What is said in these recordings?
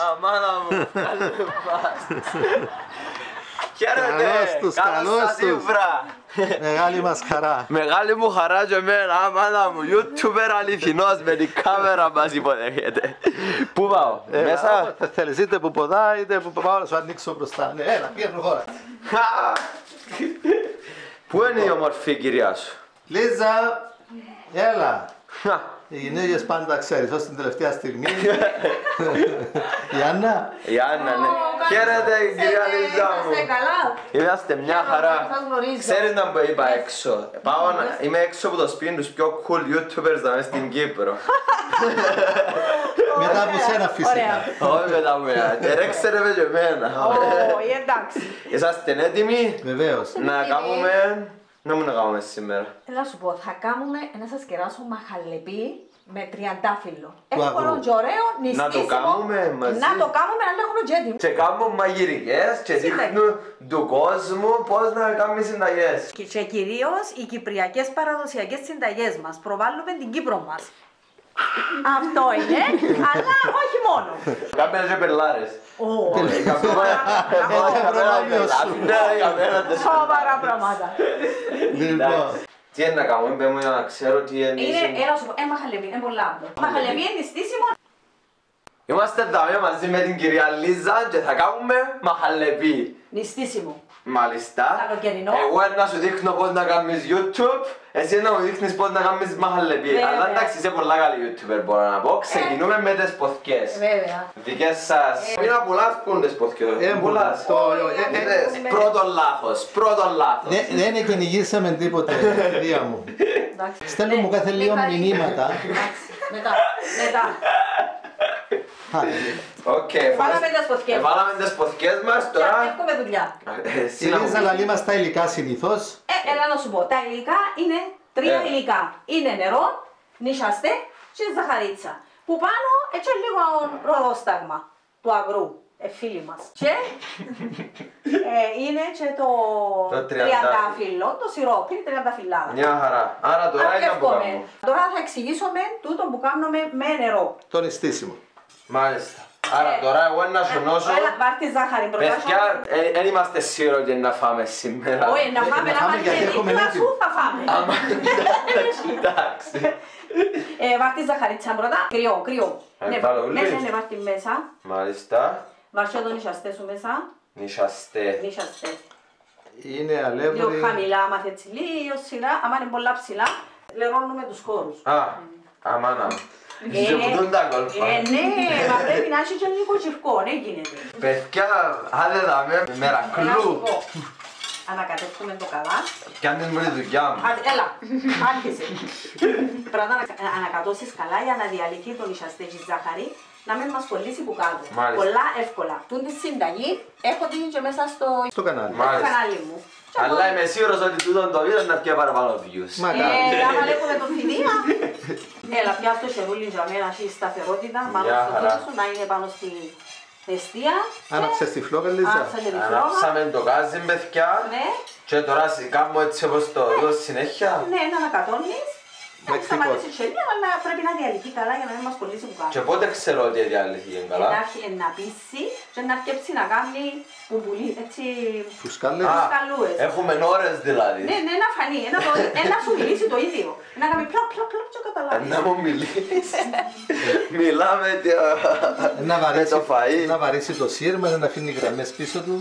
Αμάνα μου, καλή μας. Χαίρετε, καλώς σας ήβρα. Μεγάλη μας χαρά. Μεγάλη μου χαρά και εμένα, αμάνα μου, YouTuber αληθινός με την κάμερα μας υποδέχεται. Πού πάω, μέσα? Θέλεις είτε που ποδά είτε που πάω να σου ανοίξω μπροστά. Ναι, έλα, πήγαινε προχώρα. Πού είναι η ομορφή κυρία σου? Λίζα, έλα. Οι γυναίκες πάντα ξέρεις, ως την τελευταία στιγμή. Η Άννα. Η Άννα, ναι. Χαίρετε κυρία Λίζα μου. Είστε καλά? Είμαστε μια χαρά. Σας γνωρίζω. Ξέρεις να μου είπα έξω. Είμαι έξω από το σπίτι τους πιο cool YouTubers να είμαι στην Κύπρο. Μετά από σένα φυσικά. Όχι μετά από μένα. Ρέξτε με και εμένα. Όχι, εντάξει. Είσαστε έτοιμοι Βεβαίως. να κάνουμε... Να μην κάνουμε σήμερα. Θέλω να σου πω, θα κάνουμε να σας κεράσω μαχαλεπί με τριαντάφυλλο. Του Εύκολο αγρού. και ωραίο, νηστίσιμο. Να το κάνουμε μαζί. Να το κάνουμε, αλλά έχουμε και έτοιμο. Και κάνουμε μαγειρικές και δείχνουν του κόσμου πώς να κάνουμε συνταγές. Και κυρίως οι κυπριακές παραδοσιακές συνταγές μας. Προβάλλουμε την Κύπρο μας. Αυτό είναι, αλλά όχι μόνο. Κάμε και πελάρες. Σοβαρά πράγματα. Λοιπόν, Τι είναι να κάνουμε, πέμω για να ξέρω τι είναι. Έλα σου πω, μαχαλεπί, είναι πολλά απλό. Μαχαλεπί είναι νηστίσιμο. Είμαστε εδώ μαζί με την κυρία Λίζα και θα κάνουμε μαχαλεπί. Νηστίσιμο. Μάλιστα. Καλοκαιρινό. Εγώ να σου δείχνω πώς να κάνεις YouTube, εσύ να μου δείχνεις πώς να κάνεις μαχαλεπί. Βέβαια. Αλλά εντάξει, είσαι πολλά καλή YouTuber μπορώ να πω. Ξεκινούμε με τις ποθκές. Βέβαια. Δικές σας. Μην απολάς που είναι τις ποθκές. έμπολα. Πρώτον λάθος, πρώτον λάθος. Δεν κυνηγήσαμε τίποτε, Δία μου. Εντάξει. Στέλνουν μου κάθε λίγο μηνύματα. Μετά. Οκ, Βάλαμε τις ποθκές. βάλαμε τις ποθκές μας, τώρα... Έχουμε δουλειά. Εσύ Η να μου Λίζα λαλεί μας τα υλικά συνήθως. Έλα να σου πω, τα υλικά είναι τρία υλικά. Είναι νερό, νησιαστέ και ζαχαρίτσα. Που πάνω έτσι λίγο ροδόσταγμα του αγρού, φίλοι μας. Και είναι και το τριαντάφυλλο, το σιρόπι, τριανταφυλλάδα. Μια χαρά. Άρα τώρα είναι από Εύχομαι. κάπου. Τώρα θα εξηγήσουμε τούτο που κάνουμε με νερό. Το νηστίσιμο. Μάλιστα. Άρα τώρα εγώ να σου νόσω. Έλα, πάρ' τη ζάχαρη μπροστά σου. Παιδιά, δεν είμαστε σίγουροι να φάμε σήμερα. Όχι, να φάμε, να φάμε φάμε γιατί και έχουμε δίπλα έτοιμο. σου θα φάμε. Άμα εντάξει. Βάρ' τη ζαχαρίτσα πρώτα. Κρυό. Βάλω ούλη. Ναι, βάρ' τη μέσα. Μάλιστα. Βάρ' και το νησιαστέ σου μέσα. Νησιαστέ. Νησιαστέ. Είναι Λίγο αλεύρι. χαμηλά, άμα θέλεις λίγο ψηλά. Άμα είναι πολλά ψηλά, λερώνουμε τους χώρους. Α, αμάνα. Σε βουτούν τα κόλπα. Ναι, μα πρέπει να έχει και λίγο τσιρκό, ναι γίνεται. Παιδιά, άντε δάμε Να σου μερακλού. πω, ανακατεύουμε το καλά. Κάνεις μου τη δουλειά μου. Έλα, άρχισε. Πρέπει να ανακατώσεις καλά για να διαλυθεί το νησιαστέ και η ζάχαρη, να μην μας κολλήσει που κάτω. Μάλιστα. Πολλά εύκολα. Τούν τη συνταγή έχω την και μέσα στο κανάλι. Μάλιστα. κανάλι μου. Αλλά είμαι σίγουρος ότι τούτον το βίντεο να πιει παραπάνω views. Μακάρι. Άμα λέγουμε το φιλία. Έλα, πιάσ' το χερούλι για μένα, έχει σταθερότητα πάνω Μια στο χαρά. τούτο σου, να είναι πάνω στη αιστεία. Άναψες τη φλόγα, Λίζα. Άναψα και τη φλόγα. Ανάψαμε το γκάζι, παιδιά. Ναι, Και τώρα κάνουμε έτσι όπως το δω συνέχεια. ναι, να ανακατώνεις. Να Μεξικό. σταματήσει η χελία, αλλά πρέπει να διαλυθεί καλά για να μην μας κολλήσει που Και κάτω. πότε ξέρω ότι διαλύθηκε καλά. Να πείσει και να αρκέψει να κάνει μπουμπουλί, έτσι, Φουσκάλες. σκαλούες. Έχουμε ώρες δηλαδή. Ναι, να φανεί, να σου μιλήσει το ίδιο. Να κάνει πλαπ και καταλάβεις. Να μου μιλήσεις. Μιλάμε Να με το φαΐ. να βαρύσει το σύρμα, να αφήνει γραμμές πίσω του.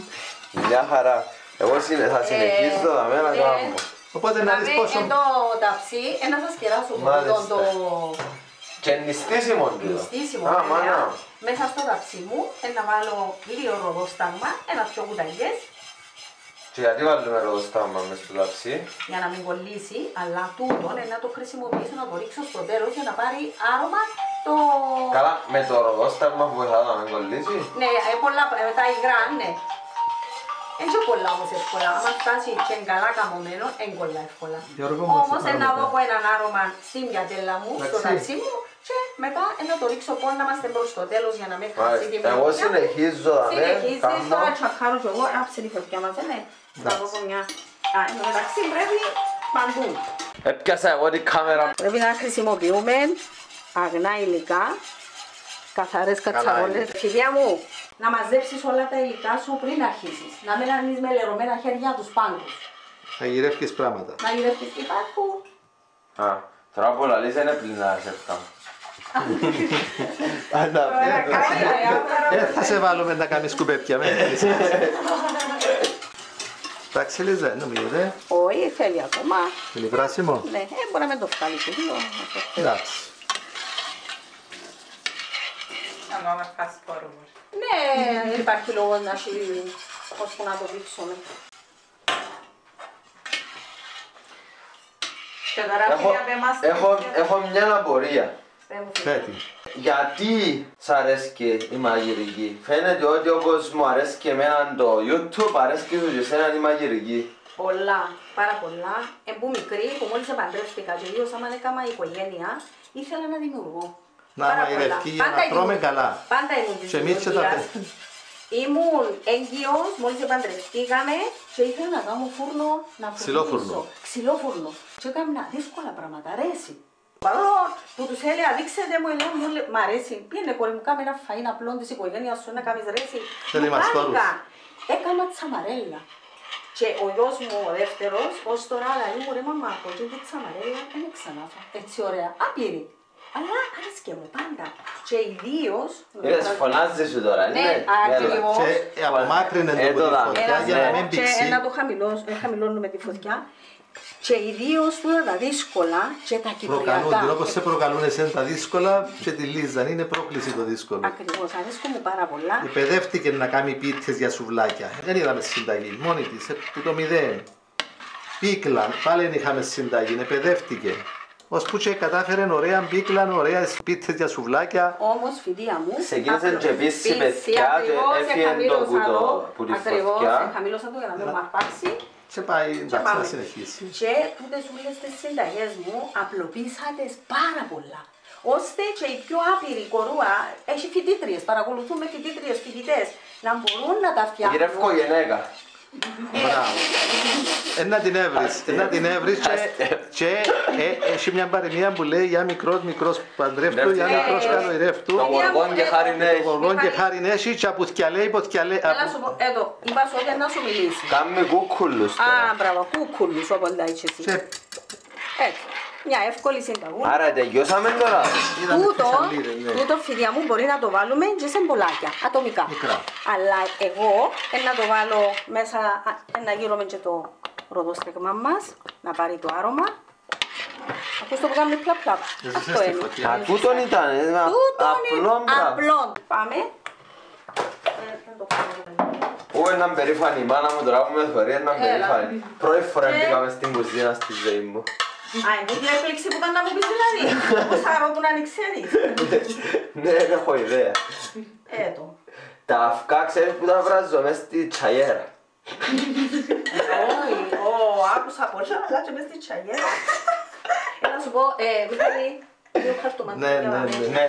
Μια χαρά. Εγώ θα συνεχίσω να με να κάνω. Οπότε να δεις πόσο... το ταψί, να σας κεράσω Μάλιστα. το Και νηστίσιμο του. νηστίσιμο. Α, βέβαια. μάνα. Μέσα στο ταψί μου να βάλω λίγο ροδόσταγμα, ένα πιο κουταλιές, Και γιατί βάλουμε ροδοστάμα μες στο λαψί. για να μην κολλήσει, αλλά τούτο να το χρησιμοποιήσω, να το ρίξω στο τέλος για να πάρει άρωμα το... Καλά, με το ροδόσταγμα που βοηθά να μην κολλήσει. Ναι, πολλά, τα υγρά, ναι. Έτσι πολλά όμως εύκολα. Άμα φτάσει και καλά καμωμένο, έγκολα εύκολα. Γιώργο μου, Όμως σε να παρακαλώ. δω έναν άρωμα στην πιατέλα μου, στο Εντάξει. ταψί μου και μετά να το ρίξω πόνο να είμαστε προς το τέλος για να μην χάσει τη Μάλιστα. Εγώ συνεχίζω να με Συνεχίζεις, κάνω. τώρα τσακάρω και εγώ, άψε τη φωτιά μας, ναι. Θα δώσω μια... Εν τω μεταξύ πρέπει παντού. Έπιασα εγώ την κάμερα. Πρέπει να χρησιμοποιούμε αγνά υλικά καθαρές κατσαρόλες. Φιλιά μου, να μαζέψεις όλα τα υλικά σου πριν αρχίσεις. Να μην ανοίγεις με λερωμένα χέρια τους πάγκους. Να γυρεύεις πράγματα. Να γυρεύεις υπάρχουν. Α, τώρα που λαλείς είναι πλυνά σεφτά. Θα σε βάλουμε να κάνεις κουπέπια. Εντάξει Λίζα, νομίζετε. Όχι, θέλει ακόμα. Θέλει βράσιμο. Ναι, μπορεί να μην το βγάλει και λίγο. Εντάξει. Ναι, υπάρχει λόγος να έχει ώσπου να το δείξουμε. Έχω μια απορία. Πέτει. Γιατί σ' αρέσει και η μαγειρική? Φαίνεται ότι όπως μου αρέσει και εμένα το YouTube, αρέσει και σου και εσένα η μαγειρική. Πολλά, πάρα πολλά. Που μικρή, που μόλις επαντρεύτηκα και λίγο σαν έκανα οικογένεια, ήθελα να δημιουργώ. Να μαγειρευτεί για να τρώμε καλά. Πάντα ήμουν της Και εμείς και τα δημιουργίας. Ήμουν έγκυος, μόλις επαντρευτήκαμε και ήθελα να κάνω φούρνο να Ξυλόφουρνο. Ξυλόφουρνο. Και έκανα δύσκολα πράγματα, αρέσει. Παρόλο που τους έλεγα δείξετε μου, έλεγα μου, μ' αρέσει. Πήγαινε κόρη μου, κάμε ένα φαΐν απλό της οικογένειας σου, να κάνεις ρέση. Θέλει μαστόρους. Έκανα τσαμαρέλα. Και ο γιος μου ο δεύτερος, ως τώρα λέει μου ρε μαμά, από την τσαμαρέλα δεν ξανάφα. Έτσι ωραία, άπειρη. Αλλά άρεσκε μου πάντα. Και ιδίως... Είδες, φωνάζεις σου τώρα, Ναι, ακριβώς. Και απομάκρυνε το από τη φωτιά για να μην Και πηξεί. να το χαμηλώνουμε τη φωτιά. Και ιδίως τούτα τα δύσκολα και τα κυπριακά. Προκαλούνται, όπως σε προκαλούν εσένα τα δύσκολα και τη Λίζα, είναι πρόκληση το δύσκολο. Ακριβώς, αρέσκουν μου πάρα πολλά. Εκπαιδεύτηκε να κάνει πίτσες για σουβλάκια. Δεν είδαμε συνταγή, μόνη της, που το 0. Πίκλα, πάλι δεν είχαμε συνταγή, εκπαιδεύτηκε. Ώσπου και κατάφερε ωραία πίκλα, ωραία πίτσες για σουβλάκια. Όμως, φιλία μου, ξεκίνησε και πίσει παιδιά και έφυγε το κουτό που τη φωτιά. χαμήλωσα το για να μην μου αρπάξει. Και πάει, εντάξει, να συνεχίσει. Και τούτες όλες τις συνταγές μου απλοποίησατες πάρα πολλά. Ώστε και η πιο άπειρη κορούα έχει φοιτήτριες, παρακολουθούμε φοιτήτριες, φοιτητές, να μπορούν να τα φτιάχνουν. Γυρεύκω γενέκα. Μπράβο. Να την έβρεις και έχει μια παροιμία που λέει για μικρός παντρεύτου, για μικρός καλοειρεύτου. Το γοργόν και χάριν έχει. Το γοργόν και χάριν έχει και αποθκιαλέει, ποθκιαλέει. Έλα σου πω, εδώ, είπα σου για να σου μιλήσει. Κάμε κούκκουλους Α, τώρα. μπράβο, κούκκουλους όπως λέει και εσύ. Και Έτσι, μια εύκολη συνταγή. Άρα τελειώσαμε τώρα. είδαμε Τούτο, φυσαλίδες, ναι. τούτο φιδιά μου μπορεί να το βάλουμε και σε μπολάκια, ατομικά. Μικρά. Αλλά εγώ να το βάλω μέσα, να γύρω και το ροδόστεγμα μας, να πάρει το άρωμα. Ακούς το που κάνουμε πλαπ πλαπ. Εσύ Αυτό στη είναι. φωτιά. Α, τούτον ήταν, απλό μπράβο. Απλό. Πάμε. Δεν το κάνω. Ού, έναν περήφανη, η μάνα μου τώρα που με θεωρεί έναν Έλα. περήφανη. Πρώτη φορά μπήκαμε στην κουζίνα στη ζωή μου. Α, είναι η έκπληξη που ήταν να μου πεις δηλαδή. Πώς θα ρωτούν αν ξέρεις. Ναι, δεν έχω ιδέα. Το. Τα αυκά ξέρεις που τα βράζω μες στη τσαγέρα. Όχι, άκουσα πολλά, αλλά και μες στη τσαγέρα. Να σου πω, Μιχάλη, δύο χαρτομάτια. Ναι, ναι, ναι.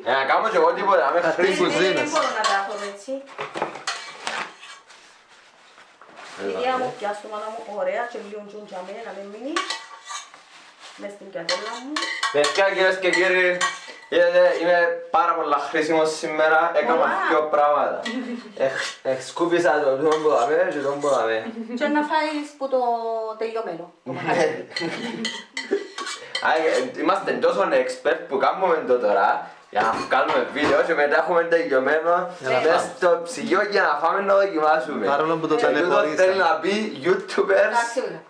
Ναι, να κάνω και εγώ τίποτα, με χρήση. κουζίνας. Δεν μπορώ να τα έχω έτσι. Κυρία μου, πιάσ' το μάνα μου, ωραία και λίγο τζουντζα με, να μην μείνει. Μες στην πιατέλα μου. Παιδιά, κυρίες και κύριοι, είμαι πάρα πολλά χρήσιμος σήμερα, έκανα Πολλά. δύο πράγματα. Σκούπισα το τούτο που δαμε και τον που δαμε. Και να φάεις που το τελειωμένο. το μαχαίρι. Είμαστε τόσο expert που κάνουμε το τώρα για να βγάλουμε βίντεο και μετά έχουμε τελειωμένο μες στο ψυγείο για να φάμε να δοκιμάσουμε. Παρόλο που το Και τούτο ταλαιπωρήσαμε. θέλει να πει YouTubers Εντάξει, ωραία.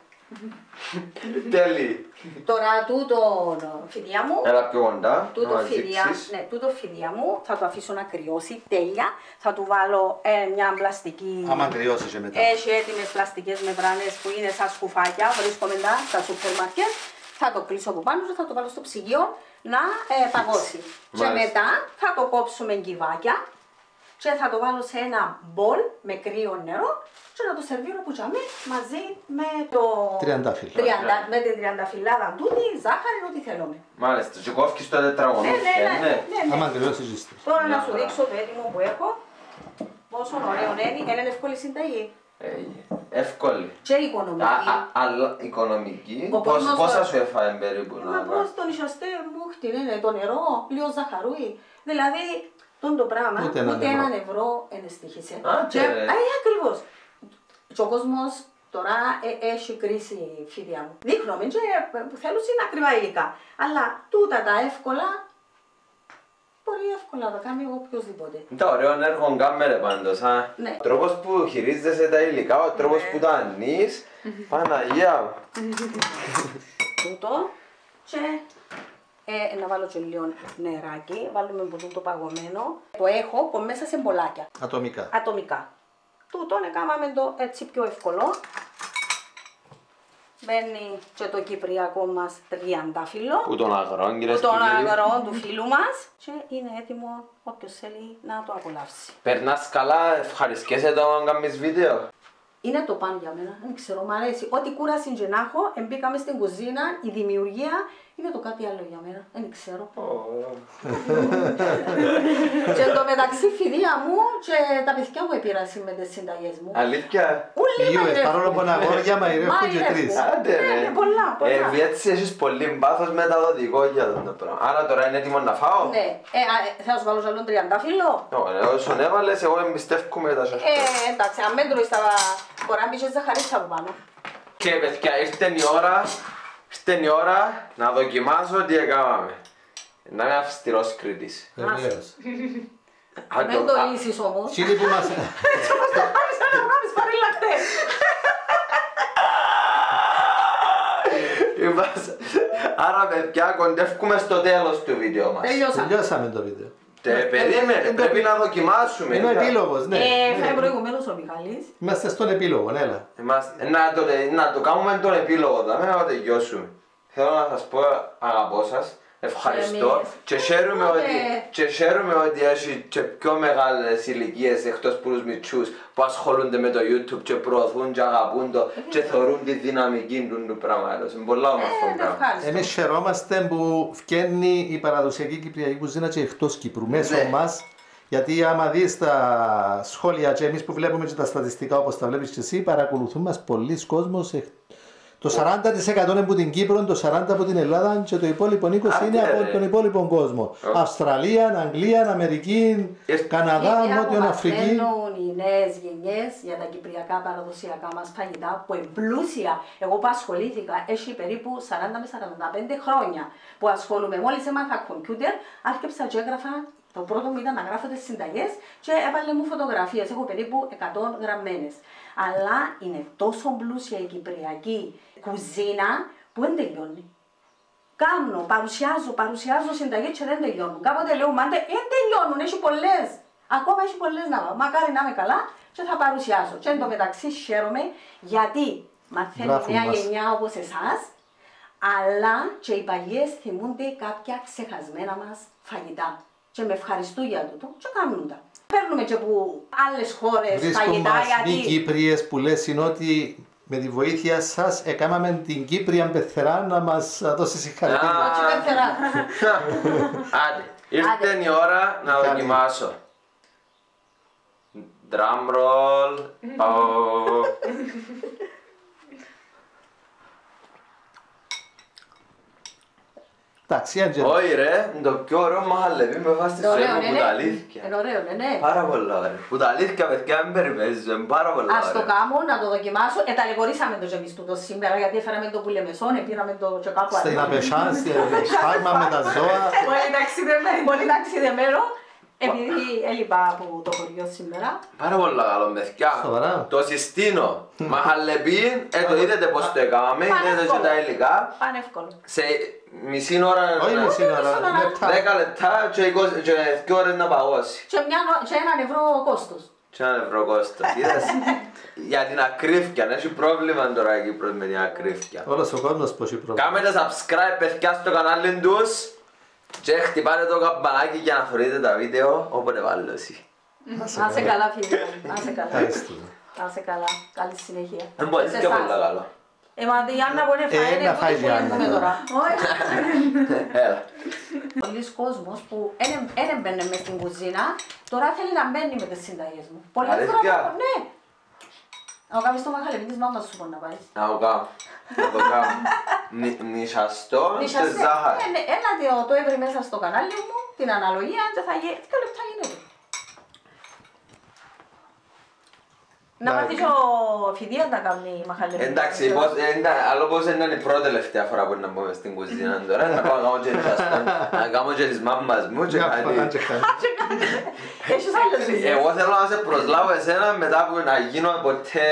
τέλει. Τώρα τούτο φιδιά μου, Έλα πιο κοντά, να μας δείξεις. τούτο φιδιά μου θα το αφήσω να κρυώσει τέλεια. Θα του βάλω μια πλαστική. Άμα κρυώσει και μετά. Έχει έτοιμες πλαστικές μεμβράνες που είναι σαν σκουφάκια, βρίσκομαι στα σούπερ μάρκετ. Θα το κλείσω από πάνω και θα το βάλω στο ψυγείο να παγώσει. Και Μάλιστα. μετά θα το κόψουμε κυβάκια και θα το βάλω σε ένα μπολ με κρύο νερό και να το σερβίρω που τζαμί μαζί με το... Τριαντάφυλλο. Με την τριανταφυλλάδα τούτη, ζάχαρη, ό,τι θέλουμε. Μάλιστα, και κόφκεις το τετραγωνίδι, ναι. Άμα κρυώσει ζεστή. Τώρα να σου Μια δείξω το έτοιμο που έχω. Πόσο ωραίο είναι, είναι εύκολη συνταγή. Εύκολη. Και οικονομική. Αλλά οικονομική. Ο κόσμος Πόσα το- σου έφαγε περίπου Μα να πώς τον είσαστε μου χτυπήνε το νερό, λίγο ζαχαρούι. Δηλαδή το πράγμα, Ούτε ούτε έναν έναν ευρώ δεν στοίχησε. Άντε, ρε. Ακριβώς. Και ο κόσμος τώρα έχει κρίση, φίλια μου. Δείχνω, μην και θέλουν είναι ακριβά υλικά. Αλλά τούτα τα εύκολα, μπορεί εύκολα να τα κάνει οποιοσδήποτε. Είναι τα ωραίο έργο κάμερε πάντως, Ναι. Ο τρόπος που χειρίζεσαι τα υλικά, ο τρόπος που τα ανοίγεις, Παναγία μου. Τούτο και να βάλω και λίγο νεράκι, βάλουμε από το παγωμένο. Το έχω από μέσα σε μπολάκια, Ατομικά. ατομικά. Τούτο έκαναμε το έτσι πιο εύκολο. Μπαίνει και το κυπριακό μας τριαντάφυλλο. Που τον αγρόν, κύριε Τον Σκυλίδη. αγρό του φίλου μας και είναι έτοιμο όποιος θέλει να το απολαύσει. Περνάς καλά, ευχαριστιέσαι το αν κάνεις βίντεο. Είναι το παν για μένα, δεν ξέρω, μ' αρέσει. Ό,τι κούραση και να έχω, μπήκαμε στην κουζίνα, η δημιουργία είναι το κάτι άλλο για μένα, δεν ξέρω. Και εν τω μεταξύ φιλία μου και τα παιδιά μου επήρασαν με τις συνταγές μου. Αλήθεια. Ούλοι Ιούες, μαϊρεύκουν. παρόλο που είναι αγόρια, μαϊρεύκουν και τρεις. Άντε Ναι, ρε. πολλά, πολλά. Έτσι έχεις πολύ πάθος μεταδοτικό για αυτό το πράγμα. Άρα τώρα είναι έτοιμο να φάω. Ναι, θα σου βάλω ζαλόν τριαντάφυλλο. Ωραία, όσον έβαλες, εγώ εμπιστεύκομαι τα σωστά. Εντάξει, αν δεν τρώεις τα κοράμπιες ζαχαρίτσα από πάνω. Και παιδιά, ήρθε η ώρα να δοκιμάσω τι έκαναμε. Να είμαι αυστηρός κριτής. Βεβαίως. Δεν το λύσεις όμως. Τσίλι που μας... Άρχισα να βγάλεις παρήλακτες. Άρα παιδιά, κοντεύκουμε στο τέλος του βίντεο μας. Τελειώσαμε. Τελειώσαμε το βίντεο. Περίμενε, πρέπει να δοκιμάσουμε. Είναι ο επίλογος, ναι. Φάει προηγουμένως ο Μιχάλης. Είμαστε στον επίλογο, έλα. Να το κάνουμε τον επίλογο, δηλαδή να το τελειώσουμε. Θέλω να σας πω αγαπώ σας, ευχαριστώ Εμείς. και χαίρομαι ότι έχει και πιο μεγάλες ηλικίες εκτός που τους μητσούς που ασχολούνται με το YouTube και προωθούν και αγαπούν το και θεωρούν τη δυναμική του πράγματος. Είναι πολλά όμορφο πράγμα. Ευχαριστώ. Εμείς χαιρόμαστε που βγαίνει η παραδοσιακή κυπριακή κουζίνα και εκτός Κύπρου, μέσω Ναι. μας. Γιατί άμα δεις τα σχόλια και εμείς που βλέπουμε και τα στατιστικά όπως τα βλέπεις και εσύ, παρακολουθούν μας πολλοί κόσμος. Το 40% είναι από την Κύπρο, το 40% από την Ελλάδα και το υπόλοιπο 20% είναι από τον υπόλοιπο κόσμο. Αυστραλία, Αγγλία, Αμερική, Καναδά, Νότιο Αφρική. Μαθαίνουν οι νέες γενιές για τα κυπριακά παραδοσιακά μας φαγητά που εμπλούσια. Εγώ που ασχολήθηκα, έχει περίπου 40 με 45 χρόνια που ασχολούμαι. Μόλις έμαθα κομπιούτερ, άρχισα και έγραφα. Το πρώτο μου ήταν να γράφω τις συνταγές και έβαλε μου φωτογραφίες. Έχω περίπου 100 γραμμένες. Αλλά είναι τόσο πλούσια η κυπριακή κουζίνα που δεν τελειώνει. Κάμνω, παρουσιάζω συνταγές και δεν τελειώνουν. Κάποτε λέω, μάντε, δεν τελειώνουν, έχει πολλές. Ακόμα έχει πολλές να βάλω. Μακάρι να είμαι καλά και θα παρουσιάσω. Και εν τω μεταξύ χαίρομαι γιατί μαθαίνει η νέα γενιά όπως εσάς, αλλά και οι παλιές θυμούνται κάποια ξεχασμένα μας φαγητά. Και με ευχαριστούν για τούτο και κάνουν τα. Παίρνουμε και από άλλες χώρες Βρίσκω φαγητά μας μη γιατί... Κύπριες που λες είναι ότι με τη βοήθεια σας έκαναμε την Κύπρια πεθερά να μας δώσει συγχαρητήρια. Όχι πεθερά. Άντε, ήρθε η ώρα να δοκιμάσω. Drum roll. Εντάξει, Άντζελ. Όχι ρε, είναι το πιο ωραίο μαχαλεβί με βάση στη ζωή μου που τα αλήθεια. Είναι ωραίο, ναι. Πάρα πολύ ωραίο. Που τα αλήθεια παιδιά δεν περιπέζω, είναι πάρα πολύ Ας το ωραίο. κάνω, να το δοκιμάσω. Ταλαιπωρήσαμε το ζεμί τούτο σήμερα γιατί έφεραμε το πουλεμεσόν, πήραμε το και κάπου Στην Απεσάν, στην Φάρμα με τα ζώα. Πολύ ταξιδεμένο. Επειδή έλειπα από το χωριό σήμερα. Πάρα πολύ καλό παιδιά. Σοβαρά. Το συστήνω. Μαχαλεβί, το είδατε πως το έκαναμε, είδατε και τα υλικά. Πανεύκολο. Σε μισή ώρα, Όχι μισή ώρα, λεπτά. 10 λεπτά και 2 ώρες να παγώσει. Και έναν ευρώ κόστος. Και €1 κόστος, είδες. Για την ακρίβεια, έχει πρόβλημα τώρα η Κύπρος με την ακρίβεια. Όλος ο κόσμος πως έχει πρόβλημα. Κάμετε subscribe παιδιά στο κανάλι τους και χτυπάτε το καμπανάκι για να θεωρείτε τα βίντεο όποτε βάλω εσύ. Να σε καλά φίλε μου, να σε καλά. Ευχαριστούμε. Να σε καλά, καλή συνέχεια. Δεν μπορεί Σε και εσάς. πολύ καλό. Μα η Άννα μπορεί να φάει, να φάει η Άννα είναι τώρα. Έλα. Πολλοί κόσμος που δεν έμπαινε μες στην κουζίνα, τώρα θέλει να μπαίνει με τις συνταγές μου. Πολλοί Αλήθεια? άνθρωποι, ναι. Να κάνεις το μαχαλεβί της μάμας σου μπορεί να πάρεις. Να το κάνω. Να το κάνω. Νησαστό και ζάχαρη. Ένα το έβρι μέσα στο κανάλι μου την αναλογία και θα γίνει. 2 λεπτά γίνεται. Να μάθεις ο Φιδίας να κάνει μαχαλέπι. Εντάξει, άλλο πώς είναι η πρώτη τελευταία φορά που να μπούμε στην κουζίνα τώρα, να πάω να κάνω και τις μάμπας μου και κάτι. Έχεις άλλες δουλειές. Εγώ θέλω να σε προσλάβω εσένα μετά που να γίνω ποτέ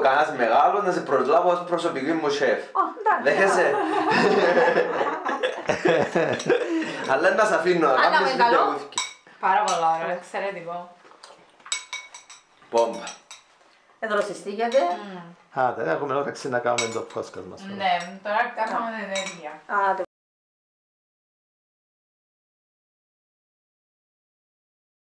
κανένας μεγάλος, να σε προσλάβω ως προσωπική μου σεφ. Δέχεσαι. Αλλά να σε αφήνω, να κάνεις δουλειά. Πάρα πολλά ωραία, εξαιρετικό. Πόμπα. Εδροσιστήκετε. Άντε, έχουμε όρεξη να κάνουμε το podcast μας. Ναι, τώρα κάναμε ενέργεια.